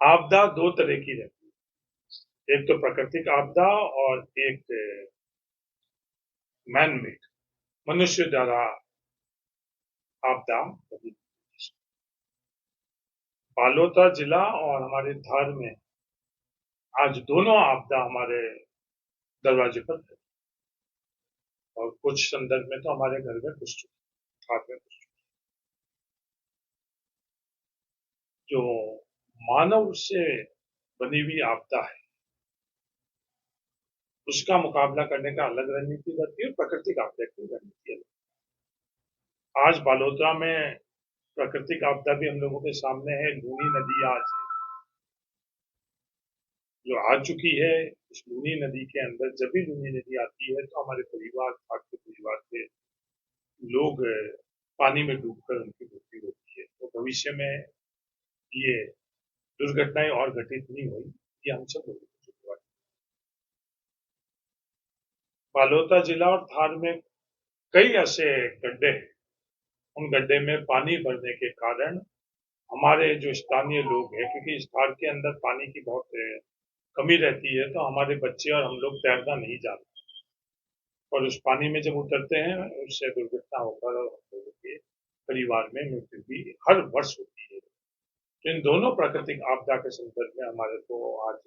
आपदा दो तरह की रहती है, एक तो प्राकृतिक आपदा और एक मैन मेड, मनुष्य द्वारा आपदा। बालोतरा जिला और हमारे धार में आज दोनों आपदा हमारे दरवाजे पर है और कुछ संदर्भ में तो हमारे घर में घुस चुकी, हाथ में घुस चुकी। जो मानव से बनी हुई आपदा है उसका मुकाबला करने का अलग रणनीति रहती है, प्राकृतिक आपदा की रणनीति अलग। आज बालोतरा में प्राकृतिक आपदा भी हम लोगों के सामने है। लूनी नदी आज जो आ चुकी है, इस लूनी नदी के अंदर जब भी लूनी नदी आती है तो हमारे परिवार, आपके परिवार के लोग पानी में डूबकर उनकी मृत्यु होती है। तो भविष्य में ये दुर्घटनाएं और घटित नहीं हुई, ये हम सब लोगों को शुक्रवार। बालोता जिला और धार में कई ऐसे गड्ढे हैं, उन गड्ढे में पानी भरने के कारण हमारे जो स्थानीय लोग हैं, क्योंकि इस धार के अंदर पानी की बहुत कमी रहती है, तो हमारे बच्चे और हम लोग तैरना नहीं जानते और उस पानी में जब उतरते हैं उससे दुर्घटना होकर और हम लोगों के परिवार में मृत्यु भी हर वर्ष होती है। तो इन दोनों प्राकृतिक आपदा के संदर्भ में हमारे को आज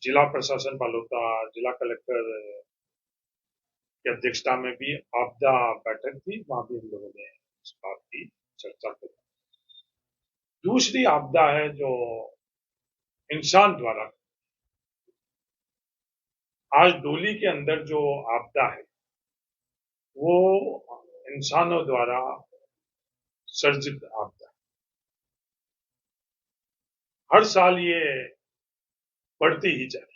जिला प्रशासन बालोता, जिला कलेक्टर की अध्यक्षता में भी आपदा बैठक थी, वहां भी हम लोगों ने इस बात की चर्चा की। दूसरी आपदा है जो इंसान द्वारा, आज डोली के अंदर जो आपदा है वो इंसानों द्वारा सर्जित आपदा। हर साल ये बढ़ती ही जाए,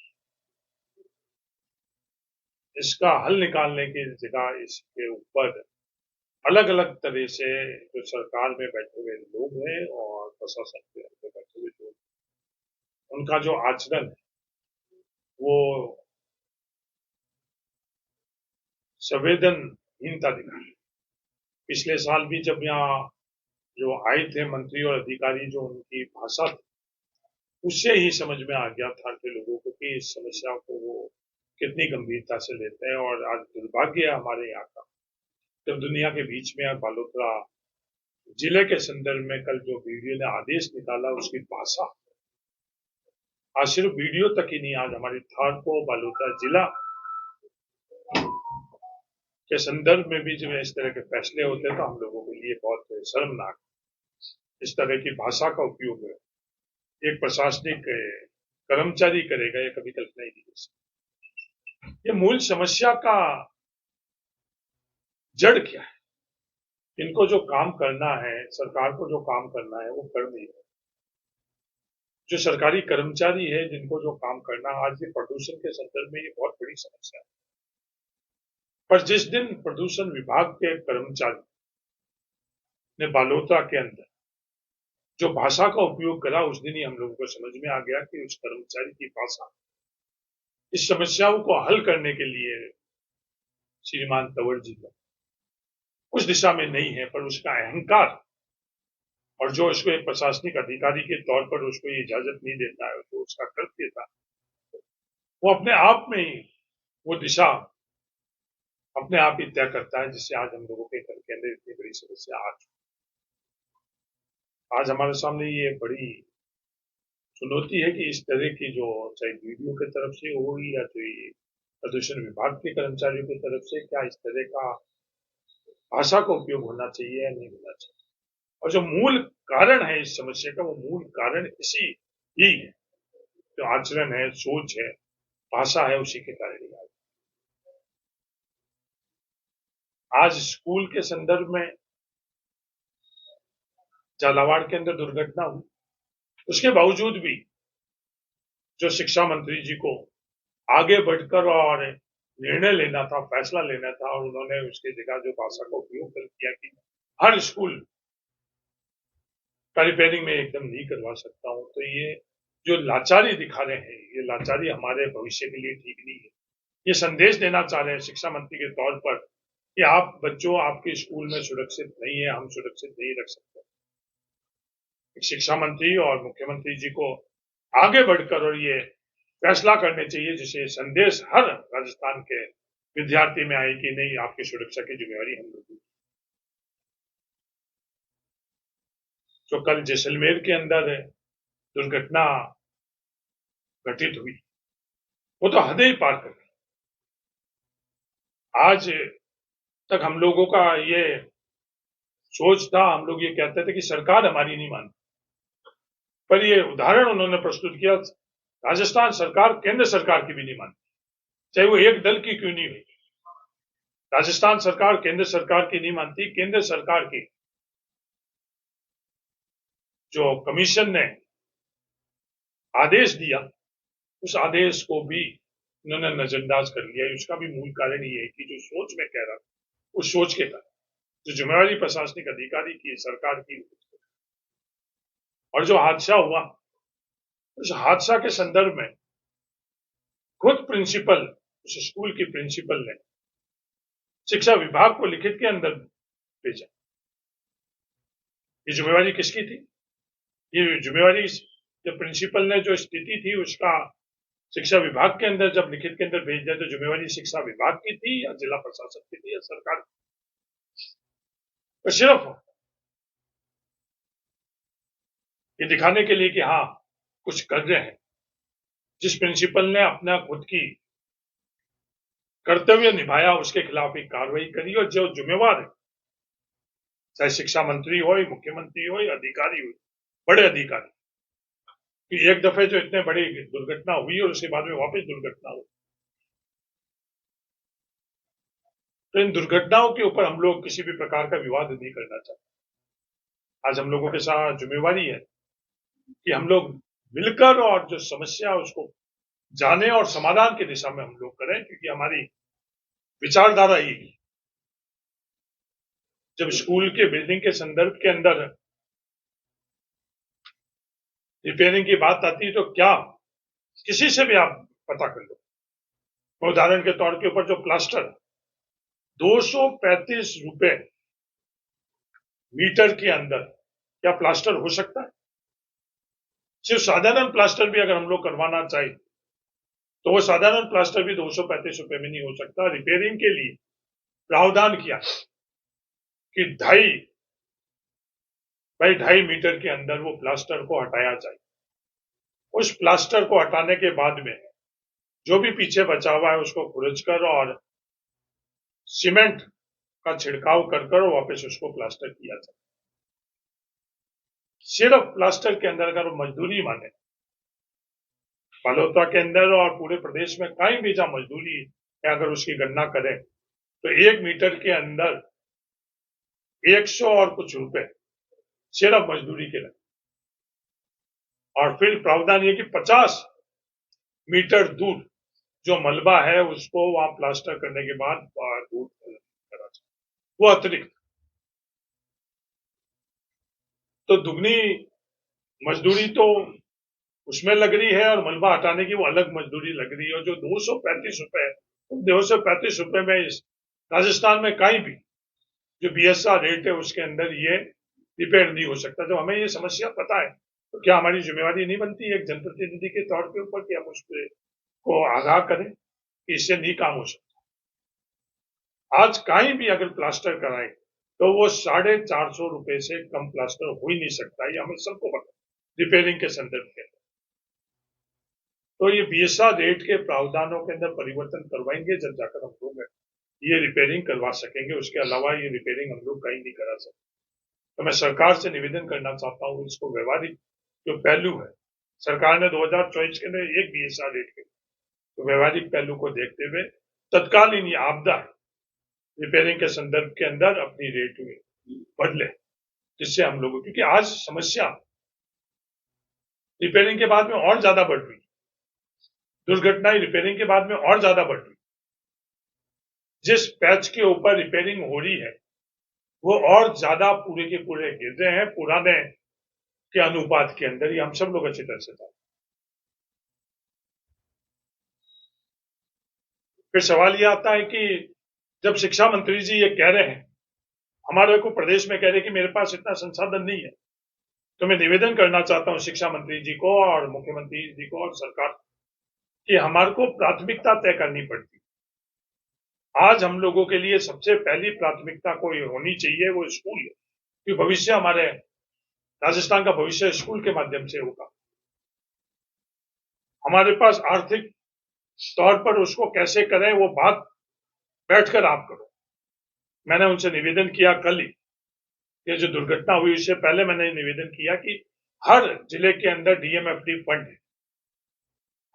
इसका हल निकालने की जगह इसके ऊपर अलग अलग तरह से जो सरकार में बैठे हुए लोग हैं और प्रशासन के अंदर बैठे हुए लोग, उनका जो आचरण है वो संवेदनहीनता दिखा है। पिछले साल भी जब यहाँ जो आए थे मंत्री और अधिकारी, जो उनकी भाषा थी उससे ही समझ में आ गया था कि लोगों को कि इस समस्या को वो कितनी गंभीरता से लेते हैं। और आज दुर्भाग्य है हमारे यहाँ का, जब दुनिया के बीच में बालोतरा जिले के संदर्भ में कल जो वीडियो ने आदेश निकाला, उसकी भाषा आज सिर्फ वीडियो तक ही नहीं, आज हमारी थार को बालोतरा जिला के संदर्भ में भी जब इस तरह के फैसले होते हैं तो हम लोगों के लिए बहुत शर्मनाक। इस तरह की भाषा का उपयोग एक प्रशासनिक कर्मचारी करेगा, ये कभी कल्पना ही नहीं कर सकते। ये मूल समस्या का जड़ क्या है? इनको जो काम करना है, सरकार को जो काम करना है वो कर नहीं रहे। जो सरकारी कर्मचारी है जिनको जो काम करना, आज ये प्रदूषण के संदर्भ में ये बहुत बड़ी समस्या है। पर जिस दिन प्रदूषण विभाग के कर्मचारी ने बालोतरा के अंदर जो भाषा का उपयोग करा, उस दिन ही हम लोगों को समझ में आ गया कि उस कर्मचारी की भाषा इस समस्याओं को हल करने के लिए श्रीमान तंवर जी का उस दिशा में नहीं है, पर उसका अहंकार और जो उसको एक प्रशासनिक अधिकारी के तौर पर उसको ये इजाजत नहीं देता है, तो उसका कर देता है, वो अपने आप में ही वो दिशा अपने आप ही तय करता है, जिससे आज हम लोगों के घर के अंदर इतनी बड़ी समस्या आ चुकी। आज हमारे सामने ये बड़ी चुनौती है कि इस तरह की जो चाहे वीडियो की तरफ से हो या तो ये प्रदूषण विभाग के कर्मचारियों की तरफ से, क्या इस तरह का भाषा का उपयोग होना चाहिए या नहीं होना चाहिए। और जो मूल कारण है इस समस्या का, वो मूल कारण इसी ही है, जो आचरण है, सोच है, भाषा है, उसी के कारण ही आज स्कूल के संदर्भ में झालावाड़ के अंदर दुर्घटना हुई, उसके बावजूद भी जो शिक्षा मंत्री जी को आगे बढ़कर और निर्णय लेना था, फैसला लेना था, और उन्होंने उसकी जगह जो भाषा का उपयोग कर किया कि हर स्कूल का रिपेयरिंग में एकदम नहीं करवा सकता हूं, तो ये जो लाचारी दिखा रहे हैं, ये लाचारी हमारे भविष्य के लिए ठीक नहीं है। ये संदेश देना चाह रहे हैं शिक्षा मंत्री के तौर पर कि आप बच्चों आपके स्कूल में सुरक्षित नहीं है, हम सुरक्षित नहीं रख सकते। शिक्षा मंत्री और मुख्यमंत्री जी को आगे बढ़कर और ये फैसला करने चाहिए जिसे संदेश हर राजस्थान के विद्यार्थी में आए कि नहीं, आपकी सुरक्षा की जिम्मेवारी हम लोग। जो कल जैसलमेर के अंदर दुर्घटना घटित हुई, वो तो हदें ही पार कर गई। आज तक हम लोगों का ये सोच था, हम लोग ये कहते थे कि सरकार हमारी नहीं मानती, पर ये उदाहरण उन्होंने प्रस्तुत किया, राजस्थान सरकार केंद्र सरकार की भी नहीं मानती, चाहे वो एक दल की क्यों नहीं हुई। राजस्थान सरकार केंद्र सरकार की नहीं मानती, केंद्र सरकार की जो कमीशन ने आदेश दिया, उस आदेश को भी उन्होंने नजरअंदाज कर लिया। उसका भी मूल कारण ये है कि जो सोच में कह रहा था, उस सोच के कारण जो जिम्मेवारी प्रशासनिक अधिकारी की, सरकार की, और जो हादसा हुआ, उस हादसा के संदर्भ में खुद प्रिंसिपल, उस स्कूल की प्रिंसिपल ने शिक्षा विभाग को लिखित के अंदर भेजा। ये जिम्मेवारी किसकी थी? ये जिम्मेवारी जब प्रिंसिपल ने जो स्थिति थी उसका शिक्षा विभाग के अंदर जब लिखित के अंदर भेज दिया, तो जिम्मेवारी शिक्षा विभाग की थी या जिला प्रशासन की थी या सरकार की? तो सिर्फ ये दिखाने के लिए कि हाँ कुछ कर रहे हैं, जिस प्रिंसिपल ने अपना खुद की कर्तव्य निभाया उसके खिलाफ एक कार्रवाई करी, और जो जिम्मेवार है, चाहे शिक्षा मंत्री हो, मुख्यमंत्री हो या अधिकारी हो, बड़े अधिकारी, कि एक दफे जो इतने बड़ी दुर्घटना हुई और उसके बाद में वापस दुर्घटना हुई, तो इन दुर्घटनाओं के ऊपर हम लोग किसी भी प्रकार का विवाद नहीं करना चाहते। आज हम लोगों के साथ जिम्मेवारी है कि हम लोग मिलकर और जो समस्या उसको जाने और समाधान की दिशा में हम लोग करें, क्योंकि हमारी विचारधारा ही जब स्कूल के बिल्डिंग के संदर्भ के अंदर रिपेयरिंग की बात आती है, तो क्या किसी से भी आप पता कर लो, उदाहरण के तौर के ऊपर जो प्लास्टर 235 रुपए मीटर के अंदर क्या प्लास्टर हो सकता है? सिर्फ साधारण प्लास्टर भी अगर हम लोग करवाना चाहे तो वो साधारण प्लास्टर भी 235 रुपए में नहीं हो सकता। रिपेयरिंग के लिए प्रावधान किया कि 2.5 मीटर के अंदर वो प्लास्टर को हटाया जाए। उस प्लास्टर को हटाने के बाद में जो भी पीछे बचा हुआ है उसको खुरच कर और सीमेंट का छिड़काव कर वापस उसको प्लास्टर किया जाए। सिर्फ प्लास्टर के अंदर अगर मजदूरी माने, बालोतरा के अंदर और पूरे प्रदेश में कहीं भी जहां मजदूरी है, अगर उसकी गणना करें तो 1 मीटर के अंदर 100 और कुछ रुपए सिर्फ मजदूरी के लगे, और फिर प्रावधान ये कि 50 मीटर दूर जो मलबा है उसको वहां प्लास्टर करने के बाद दूर करा जाए, वो अतिरिक्त। तो दुगनी मजदूरी तो उसमें लग रही है और मलबा हटाने की वो अलग मजदूरी लग रही है, और जो 235 रुपए, 235 रुपए में इस राजस्थान में कहीं भी जो बीएसआर रेट है उसके अंदर ये रिपेयर नहीं हो सकता। जब हमें ये समस्या पता है तो क्या हमारी जिम्मेवारी नहीं बनती है एक जनप्रतिनिधि के तौर के ऊपर कि हम उसको आगाह करें कि इससे नहीं काम हो सकता। आज कहीं भी अगर प्लास्टर कराए तो वो 450 रुपए से कम प्लास्टर हो ही नहीं सकता, ये हमें सबको पता रिपेयरिंग के संदर्भ में। तो ये बीएसआर रेट के प्रावधानों के अंदर परिवर्तन करवाएंगे जब जाकर हम लोग ये रिपेयरिंग करवा सकेंगे, उसके अलावा ये रिपेयरिंग हम लोग कहीं नहीं करा सकते। तो मैं सरकार से निवेदन करना चाहता हूँ, इसको व्यवहारिक जो पहलू है, सरकार ने 2024 के अंदर एक बीएसआर रेट के, तो व्यवहारिक पहलू को देखते हुए तत्कालीन आपदा रिपेयरिंग के संदर्भ के अंदर अपनी रेट में बदले, जिससे हम लोगों, क्योंकि आज समस्या रिपेयरिंग के बाद में और ज्यादा बढ़ रही, दुर्घटनाएं रिपेयरिंग के बाद में और ज्यादा बढ़ रही। जिस पैच के ऊपर रिपेयरिंग हो रही है वो और ज्यादा पूरे के पूरे गिर रहे हैं पुराने के अनुपात के अंदर, ये हम सब लोग अच्छी तरह से जानते। फिर सवाल ये आता है कि जब शिक्षा मंत्री जी ये कह रहे हैं, हमारे को प्रदेश में कह रहे हैं कि मेरे पास इतना संसाधन नहीं है, तो मैं निवेदन करना चाहता हूं शिक्षा मंत्री जी को और मुख्यमंत्री जी को और सरकार कि हमारे को प्राथमिकता तय करनी पड़ती। आज हम लोगों के लिए सबसे पहली प्राथमिकता कोई होनी चाहिए, वो स्कूल है, कि भविष्य हमारे राजस्थान का भविष्य स्कूल के माध्यम से होगा। हमारे पास आर्थिक तौर पर उसको कैसे करें, वो बात बैठकर आप करो। मैंने उनसे निवेदन किया कल ही, ये जो दुर्घटना हुई उससे पहले मैंने निवेदन किया कि हर जिले के अंदर डीएमएफटी फंड है।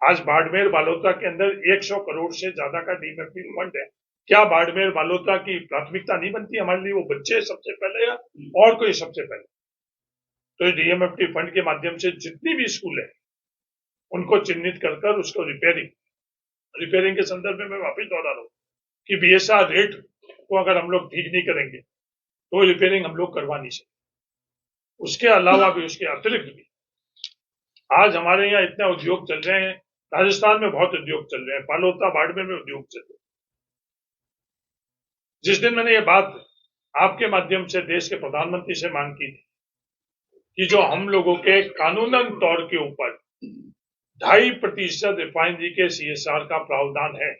आज बाड़मेर बालोतरा के अंदर 100 करोड़ से ज्यादा का डीएमएफटी फंड है। क्या बाड़मेर बालोतरा की प्राथमिकता नहीं बनती हमारे लिए? वो बच्चे सबसे पहले या और कोई सबसे पहले? तो डीएमएफटी फंड के माध्यम से जितनी भी स्कूल है उनको चिन्हित कर उसको रिपेयरिंग के संदर्भ में मैं वापिस दोहरा रहा हूं कि बीएसआर रेट को अगर हम लोग ठीक नहीं करेंगे तो रिपेयरिंग हम लोग करवा नहीं सकते। उसके अलावा भी, उसके अतिरिक्त भी आज हमारे यहाँ इतने उद्योग चल रहे हैं, राजस्थान में बहुत उद्योग चल रहे हैं, बालोतरा बाड़मेर में उद्योग चल रहे हैं। जिस दिन मैंने ये बात आपके माध्यम से देश के प्रधानमंत्री से मांग की थी कि जो हम लोगों के कानूनन तौर के ऊपर 2.5% रिफाइनरी के सीएसआर का प्रावधान है,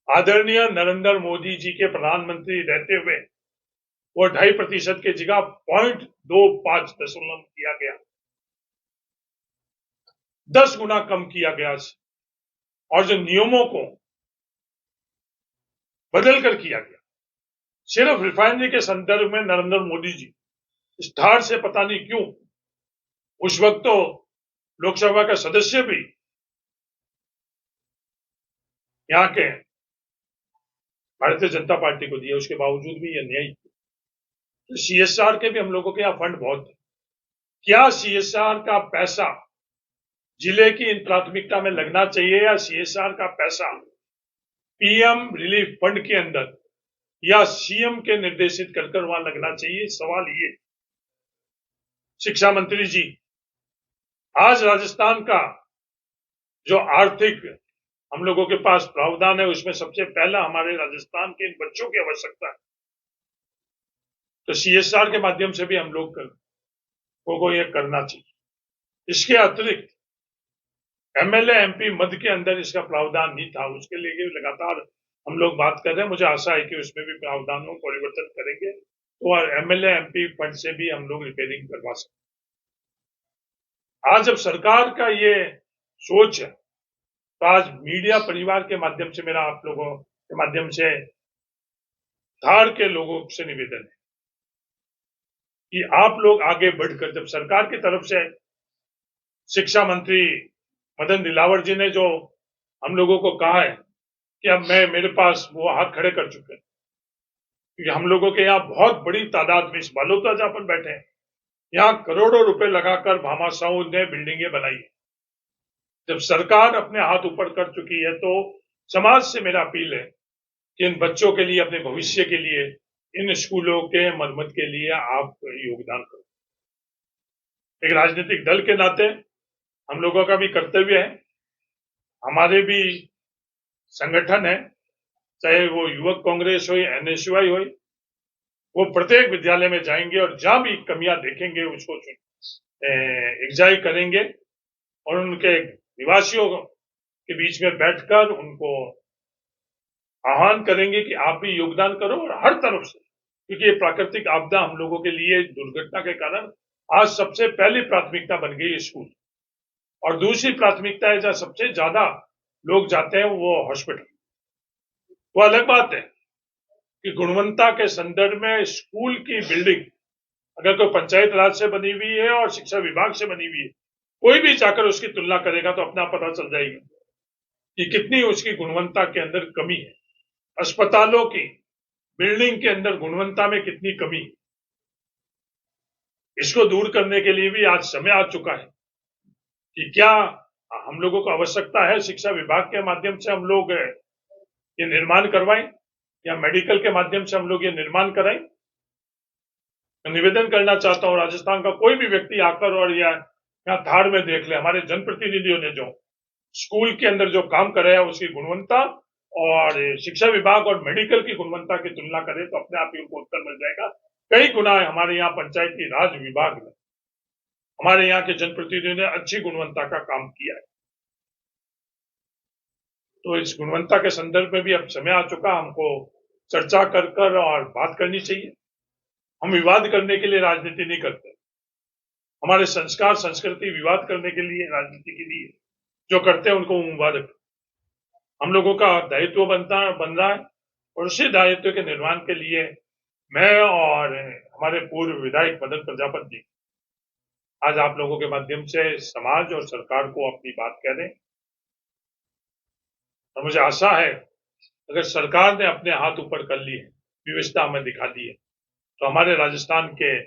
आदरणीय नरेंद्र मोदी जी के प्रधानमंत्री रहते हुए वो 2.5% की जगह 0.25 किया गया, 10 गुना कम किया गया और जो नियमों को बदल कर किया गया। सिर्फ रिफाइनरी के संदर्भ में नरेंद्र मोदी जी इस धार से पता नहीं क्यों, उस वक्त तो लोकसभा का सदस्य भी यहाँ के भारतीय जनता पार्टी को दिया, उसके बावजूद भी यह न्याय। तो सीएसआर के भी हम लोगों के यहाँ फंड बहुत है। क्या सीएसआर का पैसा जिले की इन प्राथमिकता में लगना चाहिए या सीएसआर का पैसा पीएम रिलीफ फंड के अंदर या सीएम के निर्देशित कर वहां लगना चाहिए? सवाल ये। शिक्षा मंत्री जी, आज राजस्थान का जो आर्थिक हम लोगों के पास प्रावधान है उसमें सबसे पहला हमारे राजस्थान के इन बच्चों की आवश्यकता है, तो सीएसआर के माध्यम से भी हम लोग को ये करना चाहिए। इसके अतिरिक्त एमएलए एमपी मध्य के अंदर इसका प्रावधान नहीं था, उसके लिए लगातार हम लोग बात कर रहे हैं। मुझे आशा है कि उसमें भी प्रावधानों को परिवर्तन करेंगे तो एमएलए एमपी फंड से भी हम लोग रिपेयरिंग करवा सकते। आज जब सरकार का ये सोच है तो आज मीडिया परिवार के माध्यम से मेरा आप लोगों के माध्यम से धार के लोगों से निवेदन है कि आप लोग आगे बढ़कर, जब सरकार की तरफ से शिक्षा मंत्री मदन दिलावर जी ने जो हम लोगों को कहा है कि अब मेरे पास वो हाथ खड़े कर चुके हैं, क्योंकि हम लोगों के यहाँ बहुत बड़ी तादाद में इस बालोतरा जहां अपन बैठे हैं, यहाँ करोड़ों रुपए लगाकर भामाशाहों ने बिल्डिंगें बनाई है। जब सरकार अपने हाथ ऊपर कर चुकी है तो समाज से मेरा अपील है कि इन बच्चों के लिए, अपने भविष्य के लिए, इन स्कूलों के मरम्मत के लिए आप योगदान करो। एक राजनीतिक दल के नाते हम लोगों का भी कर्तव्य है, हमारे भी संगठन है, चाहे वो युवक कांग्रेस हो या एनएसयूआई हो, वो प्रत्येक विद्यालय में जाएंगे और जहां भी कमियां देखेंगे उसको एग्जाइज करेंगे और उनके निवासियों के बीच में बैठकर उनको आह्वान करेंगे कि आप भी योगदान करो और हर तरफ से, क्योंकि ये प्राकृतिक आपदा हम लोगों के लिए दुर्घटना के कारण आज सबसे पहली प्राथमिकता बन गई स्कूल, और दूसरी प्राथमिकता है जहां सबसे ज्यादा लोग जाते हैं वो हॉस्पिटल। वो अलग बात है कि गुणवत्ता के संदर्भ में स्कूल की बिल्डिंग अगर कोई पंचायत राज से बनी हुई है और शिक्षा विभाग से बनी हुई है, कोई भी जाकर उसकी तुलना करेगा तो अपना पता चल जाएगी कि कितनी उसकी गुणवत्ता के अंदर कमी है। अस्पतालों की बिल्डिंग के अंदर गुणवत्ता में कितनी कमी है, इसको दूर करने के लिए भी आज समय आ चुका है कि क्या हम लोगों को आवश्यकता है शिक्षा विभाग के माध्यम से हम लोग ये निर्माण करवाएं या मेडिकल के माध्यम से हम लोग ये निर्माण कराएं। निवेदन करना चाहता हूं, राजस्थान का कोई भी व्यक्ति आकर और यहाँ धार में देख ले, हमारे जनप्रतिनिधियों ने जो स्कूल के अंदर जो काम करे है उसकी गुणवत्ता और शिक्षा विभाग और मेडिकल की गुणवत्ता की तुलना करे तो अपने आप ही उनको उत्तर मिल जाएगा। कई गुना हमारे यहाँ पंचायती राज विभाग में हमारे यहाँ के जनप्रतिनिधियों ने अच्छी गुणवत्ता का काम किया है। तो इस गुणवत्ता के संदर्भ में भी अब समय आ चुका, हमको चर्चा कर और बात करनी चाहिए। हम विवाद करने के लिए राजनीति नहीं करते। हमारे संस्कार संस्कृति विवाद करने के लिए, राजनीति के लिए जो करते हैं उनको मुबारक। हम लोगों का दायित्व बन रहा है और उसी दायित्व के निर्माण के लिए मैं और हमारे पूर्व विधायक मदन प्रजापति आज आप लोगों के माध्यम से समाज और सरकार को अपनी बात कह रहे हैं। और मुझे आशा है अगर सरकार ने अपने हाथ ऊपर कर लिए, विविधता हमें दिखा दी है, तो हमारे राजस्थान के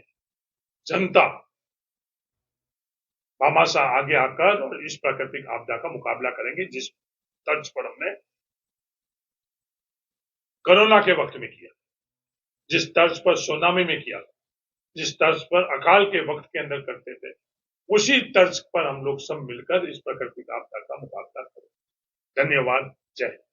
जनता भामाशाह आगे आकर और इस प्राकृतिक आपदा का मुकाबला करेंगे, जिस तर्ज पर हमने कोरोना के वक्त में किया, जिस तर्ज पर सुनामी में किया, जिस तर्ज पर अकाल के वक्त के अंदर करते थे, उसी तर्ज पर हम लोग सब मिलकर इस प्राकृतिक आपदा का मुकाबला करें। धन्यवाद। जय हिंद।